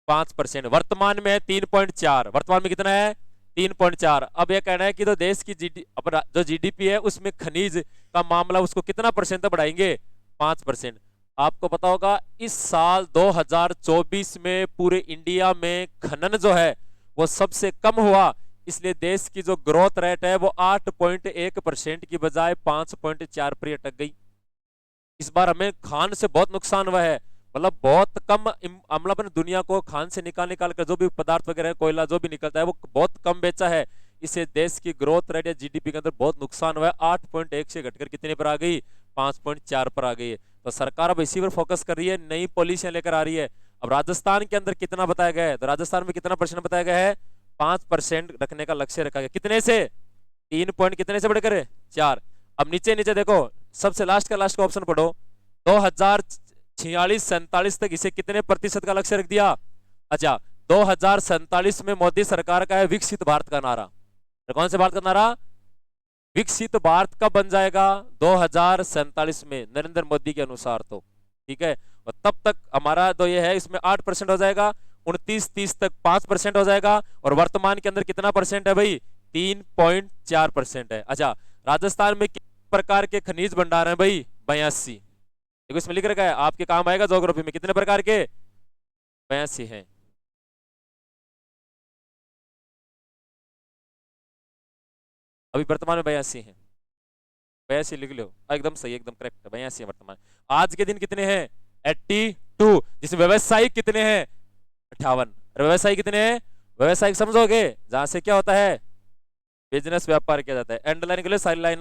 Speaker 1: 5%। वर्तमान में है 3.4। वर्तमान में कितना है? 3.4। अब यह कहना है कि तो देश की जो जीडीपी है उसमें खनिज का मामला, उसको कितना परसेंट बढ़ाएंगे? 5%। आपको पता होगा इस साल 2024 में पूरे इंडिया में खनन जो है वो सबसे कम हुआ, इसलिए देश की जो ग्रोथ रेट है वो 8.1% की बजाय 5.4 पर अटक गई। इस बार हमें खान से बहुत नुकसान हुआ है, मतलब बहुत कम अमला ने दुनिया को खान से निकाल निकाल कर जो भी पदार्थ वगैरह कोयला जो भी निकलता है वो बहुत कम बेचा है। इससे देश की ग्रोथ रेट या जीडीपी के अंदर बहुत नुकसान हुआ है। 8.1 से घटकर कितने पर आ गई, 5.4 पर आ गई है। तो सरकार अब इसी पर फोकस कर रही है, नई पॉलिसियां लेकर आ रही है। अब राजस्थान के अंदर कितना बताया गया है, तो राजस्थान में कितना परसेंट बताया गया है, 5% रखने का लक्ष्य रखा गया। कितने से, 3 पॉइंट कितने से बढ़कर 4। अब नीचे नीचे देखो, सबसे लास्ट का ऑप्शन पढ़ो, 2046-47 तक इसे कितने प्रतिशत का लक्ष्य रख दिया। अच्छा, 2047 में मोदी सरकार का है विकसित भारत का नारा। तो कौन से भारत का नारा, विकसित भारत कब बन जाएगा, 2047 में नरेंद्र मोदी के अनुसार। तो ठीक है, और तब तक हमारा तो ये है, इसमें 8% हो जाएगा, 29-30 तक 5% हो जाएगा, और वर्तमान के अंदर कितना परसेंट है भाई, 3.4% है। अच्छा, राजस्थान में किस प्रकार के खनिज भंडार हैं भाई, 82। देखो इसमें लिख रखा है, आपके काम आएगा ज्योग्राफी में, कितने प्रकार के, 82 हैं। अभी वर्तमान में 82 हैं, 82 लिख लो, एकदम सही, एकदम करेक्ट, 82 है वर्तमान। आज के दिन कितने हैं, 82। जिसमें व्यवसायिक कितने हैं, 58। व्यवसायी कितने हैं, व्यवसायिक समझोगे, जहां से क्या होता है, बिजनेस व्यापार किया जाता है। एंडरलाइन के लिए सारी लाइन।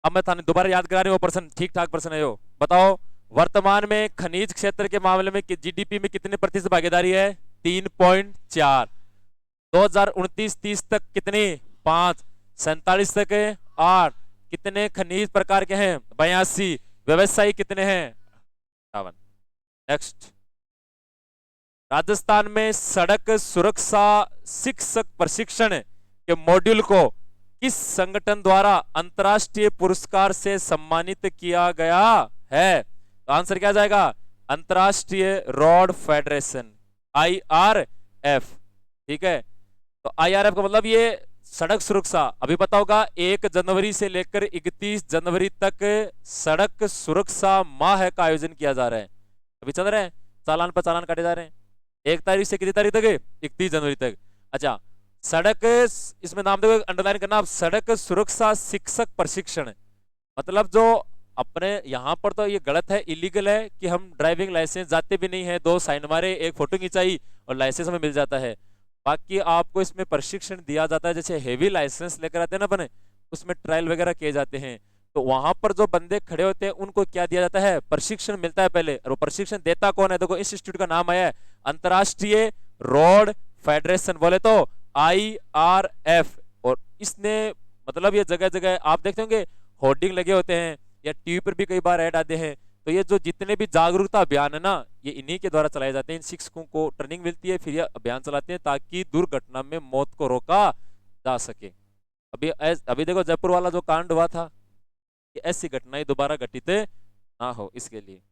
Speaker 1: अब मैं थाने दोबारा याद करा रही हूँ, पर्सन ठीक ठाक पर्सन है यो। बताओ, वर्तमान में खनिज क्षेत्र के मामले में जीडीपी में कितने प्रतिशत भागीदारी है, 3.4। 2029-30 तक कितनी, 5। 47 तक 8। कितने खनिज प्रकार के हैं, 82। व्यवसायी कितने हैं, 58। नेक्स्ट, राजस्थान में सड़क सुरक्षा शिक्षक प्रशिक्षण के मॉड्यूल को किस संगठन द्वारा अंतरराष्ट्रीय पुरस्कार से सम्मानित किया गया है। तो आंसर क्या जाएगा, अंतरराष्ट्रीय रोड फेडरेशन, IRF। ठीक है, तो IRF का मतलब ये सड़क सुरक्षा। अभी पता होगा 1 जनवरी से लेकर 31 जनवरी तक सड़क सुरक्षा माह का आयोजन किया जा रहा है। अभी चल रहे हैं, चालान पर चालान काटे जा रहे हैं, 1 तारीख से कितनी तारीख तक, 31 जनवरी तक। अच्छा, सड़क, इसमें नाम देखो अंडरलाइन करना, सड़क सुरक्षा शिक्षक प्रशिक्षण, मतलब जो अपने यहाँ पर तो ये गलत है, इलीगल है कि हम ड्राइविंग लाइसेंस जाते भी नहीं है, 2 साइन मारे, एक फोटो खिंचाई और लाइसेंस हमें मिल जाता है। बाकी आपको इसमें प्रशिक्षण दिया जाता है, जैसे हेवी लाइसेंस लेकर आते हैं ना अपने, उसमें ट्रायल वगैरह किए जाते हैं। तो वहां पर जो बंदे खड़े होते हैं उनको क्या दिया जाता है, प्रशिक्षण मिलता है पहले। और वो प्रशिक्षण देता कौन है, देखो इंस्टीट्यूट का नाम आया है अंतरराष्ट्रीय रोड फेडरेशन, बोले तो IRF। और इसने मतलब ये जगह जगह आप देखते होंगे होर्डिंग लगे होते हैं, या टीवी पर भी कई बार ऐड आते हैं। तो ये जो जितने भी जागरूकता अभियान है ना, ये इन्हीं के द्वारा चलाए जाते हैं। इन शिक्षकों को ट्रेनिंग मिलती है, फिर ये अभियान चलाते हैं ताकि दुर्घटना में मौत को रोका जा सके। अभी देखो जयपुर वाला जो कांड हुआ था, कि ऐसी घटनाएं दोबारा घटित ना हो इसके लिए।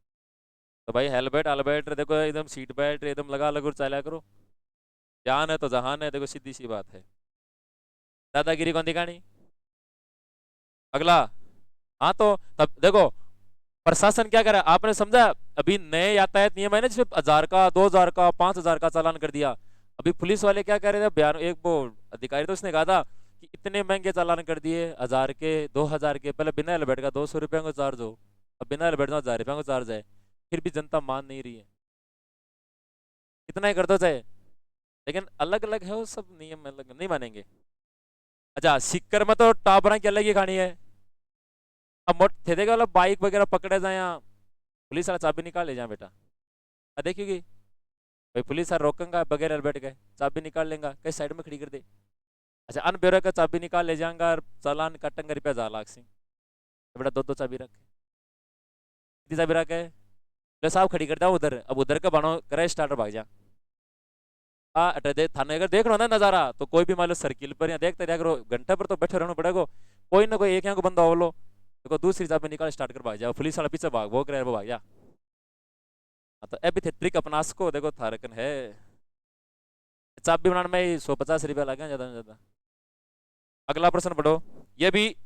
Speaker 1: तो भाई हेलमेट हेलमेट देखो, एकदम सीट बेल्ट एकदम लगा लगो, चला करो, जान है तो जहान है, देखो सीधी सी बात है। दादागिरी कौन दिखानी। अगला, हाँ तो तब देखो प्रशासन क्या करे, आपने समझा, अभी नए यातायात नियम है ना, जिसमें 1000 का, 2000 का, 5000 का चालान कर दिया। अभी पुलिस वाले क्या कह रहे थे, बयान एक वो अधिकारी तो उसने कहा था कि इतने महंगे चालान कर दिए, 1000 के, 2000 के, पहले बिना हेलमेट का 200 रुपये का चार्ज हो, अब बिना हेलमेट का 1000 रुपये का चार्ज है, फिर भी जनता मान नहीं रही है। इतना ही कर दो चाहे, लेकिन अलग अलग है वो सब नियम, अलग नहीं मानेंगे। अच्छा, सिक्कर में तो टाबरा की अलग ही कहानी है। अब मोट थे देगा वाला बाइक वगैरह पकड़े जाए, यहाँ पुलिस वाला चाबी निकाल ले जाए बेटा, देखिएगी भाई पुलिस वाला रोकेंगे बगैर हेलमेट गए, चाबी निकाल लेगा, कहीं साइड में खड़ी कर दे। अच्छा, अनब्यूरो का चाबी निकाल ले जाएंगा और चालान काटेंगे, रुपया 1000 सिंह, तो बेटा 2-2 चाबी रखे, कितनी चाबी रखे, ले साहब खड़ी कर दो उधर, अब उधर का बनो करे स्टार्टर भाग जा। थाने अगर देख रहा हो ना नजारा, तो कोई भी मान लो सर्किल पर या देखते रह करो, घंटे पर तो बैठे रहना पड़ेगा, कोई ना कोई एक यहाँ को बंदा हो लो, देखो दूसरी चाबी निकाल स्टार्ट कर भाग जाओ, पुलिस वाला पीछे भाग वो करे वो भाग जा। तो अभी थे ट्रिक अपना को देखो थारकन है, चाबी बनाने में 150 रुपया लगे ज्यादा से ज्यादा। अगला प्रश्न पढ़ो, ये भी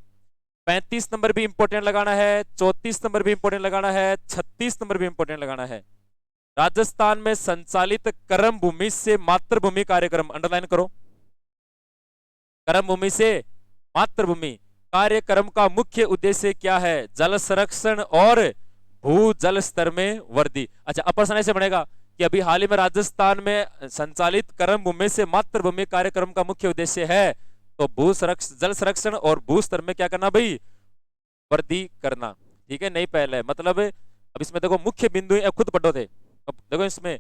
Speaker 1: 35 नंबर भी इंपोर्टेंट लगाना है, 34 नंबर भी इंपोर्टेंट लगाना है, 36 नंबर भी इंपोर्टेंट लगाना है। राजस्थान में संचालित कर्म भूमि से मातृभूमि कार्यक्रम, अंडरलाइन करो, कर्म भूमि से मातृभूमि कार्यक्रम का मुख्य उद्देश्य क्या है? जल संरक्षण और भू जल स्तर में वृद्धि। अच्छा, अपर प्रश्न ऐसे बनेगा कि अभी हाल ही में राजस्थान में संचालित कर्म भूमि से मातृभूमि कार्यक्रम का मुख्य उद्देश्य है, तो भू संरक्षण, जल संरक्षण और भू स्तर में क्या करना भाई? वृद्धि करना। ठीक है, नहीं पहले मतलब अब इसमें देखो मुख्य बिंदु खुद पढ़ो थे। अब देखो इसमें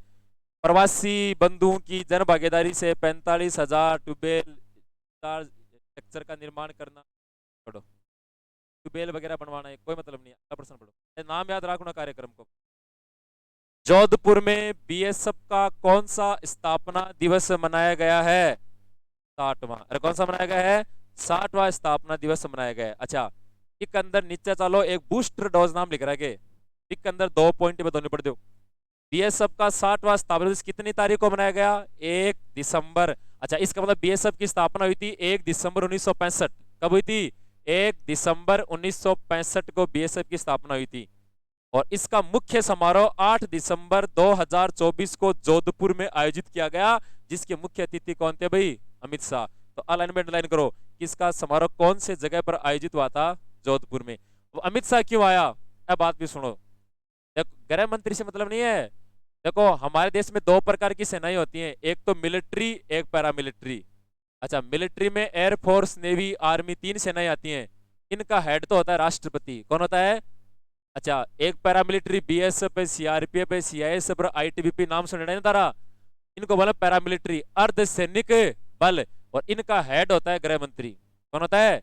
Speaker 1: प्रवासी बंधुओं की जन भागीदारी से 45,000 ट्यूबवेल स्ट्रक्चर का निर्माण करना, पढ़ो ट्यूबवेल वगैरह बनवाना है, कोई मतलब नहीं है। अगला प्रश्न पढ़ो, नाम याद रखना कार्यक्रम को। जोधपुर में बीएसएफ का कौन सा स्थापना दिवस मनाया गया है? 60वां। अरे कौन सा मनाया गया है? 60वां स्थापना दिवस मनाया गया है। अच्छा, एक अंदर नीचे चलो, एक बूस्टर डोज नाम लिख रहा है, एक अंदर 2 पॉइंट बताने पड़ दो। बीएसएफ का 60वां स्थापना दिवस कितनी तारीख को मनाया गया? 1 दिसंबर। अच्छा, इसका मतलब बीएसएफ की स्थापना हुई थी 1 दिसंबर 1965। कब हुई थी? 1 दिसंबर 1965 को बीएसएफ की स्थापना हुई थी। और इसका मुख्य समारोह 8 दिसंबर 2024 को जोधपुर में आयोजित किया गया, जिसके मुख्य अतिथि कौन थे भाई? अमित शाह। तो अलाइनमेंट लाइन करो, किसका समारोह कौन से जगह पर आयोजित हुआ था? जोधपुर में। तो अमित शाह क्यों आया? अब बात भी सुनो, गृह मंत्री से मतलब नहीं है। देखो हमारे देश में 2 प्रकार की सेनाएं होती हैं, एक तो मिलिट्री, एक पैरामिलिट्री। अच्छा, मिलिट्री में एयरफोर्स, नेवी, आर्मी 3 सेनाएं आती हैं। इनका हेड तो होता है राष्ट्रपति। कौन होता है? अच्छा, एक पैरामिलिट्री बीएसएफ है, सीआरपीएफ है, सीआईएसएफ और आईटीबीपी, नाम सुन रहे हैं तारा? इनको बोला पैरामिलिट्री, अर्धसैनिक बल, और इनका हेड होता है गृह मंत्री। कौन होता है?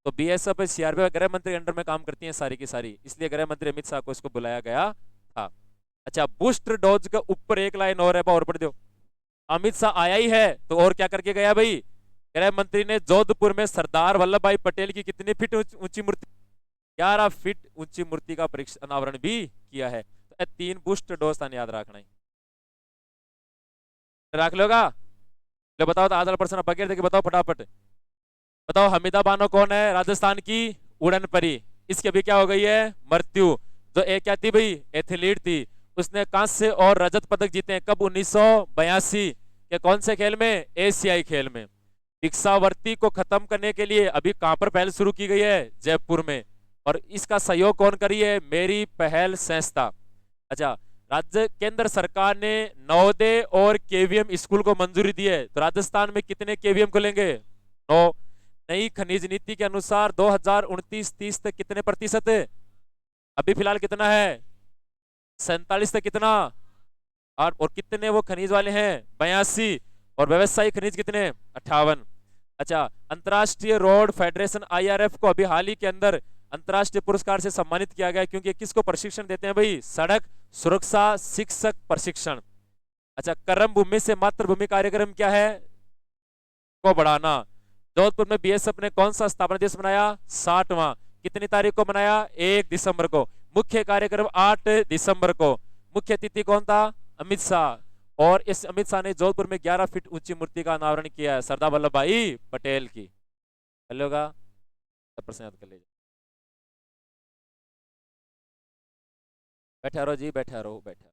Speaker 1: तो बीएसएफ, सीआरपीएफ गृह मंत्री अंडर में काम करती हैं सारी की सारी, इसलिए गृह मंत्री अमित शाह को इसको बुलाया गया था। अच्छा, बूस्टर डोज के ऊपर एक लाइन और है, और पढ़ दो। अमित शाह आया ही है तो और क्या करके गया भाई? गृह मंत्री ने जोधपुर में सरदार वल्लभ भाई पटेल की कितनी फीट ऊंची मूर्ति? 11 फीट ऊंची मूर्ति का अनावरण भी किया है। तो 3 बूस्टर डोज याद रखना है, रख लोगा? लो बताओ, तो आधा पर्सन बगैर देखे बताओ फटाफट बताओ। हमीदा बानो कौन है? राजस्थान की उड़न परी। इसकी अभी क्या हो गई है? मृत्यु। जो एक क्या थी भाई? एथलीट थी। उसने कांस्य और रजत पदक जीते हैं। कब? 1982 के कौन से खेल में? एशियाई खेल में। भिक्षावृत्ति को खत्म करने के लिए अभी कहां पर पहल शुरू की गई है? जयपुर में। और इसका सहयोग कौन करी है? मेरी पहल संस्था। अच्छा, राज्य केंद्र सरकार ने नवोदय और केवीएम स्कूल को मंजूरी दी है, तो राजस्थान में कितने केवीएम खुलेंगे? 9। नई खनिज नीति के अनुसार 2029-30 तक कितने प्रतिशत? अभी फिलहाल कितना है? 47 तक कितना? और कितने वो खनिज वाले हैं? 82। और व्यवसायिक खनिज कितने? 58। अच्छा, अंतरराष्ट्रीय रोड फेडरेशन आईआरएफ को अभी हाल ही के अंदर अंतरराष्ट्रीय पुरस्कार से सम्मानित किया गया, क्योंकि किसको प्रशिक्षण देते हैं भाई? सड़क सुरक्षा शिक्षक प्रशिक्षण। अच्छा, कर्म भूमि से मातृभूमि कार्यक्रम क्या है? को बढ़ाना। जोधपुर में बीएसएफ ने कौन सा स्थापना दिवस मनाया? 60वां। कितनी तारीख को मनाया? 1 दिसंबर को। मुख्य कार्यक्रम 8 दिसंबर को। मुख्य अतिथि कौन था? अमित शाह। और इस अमित शाह ने जोधपुर में 11 फीट ऊंची मूर्ति का अनावरण किया है, सरदार वल्लभ भाई पटेल की। चलेगा? प्रश्न याद कर लीजिए। बैठे रहो जी, बैठे रहो, बैठे।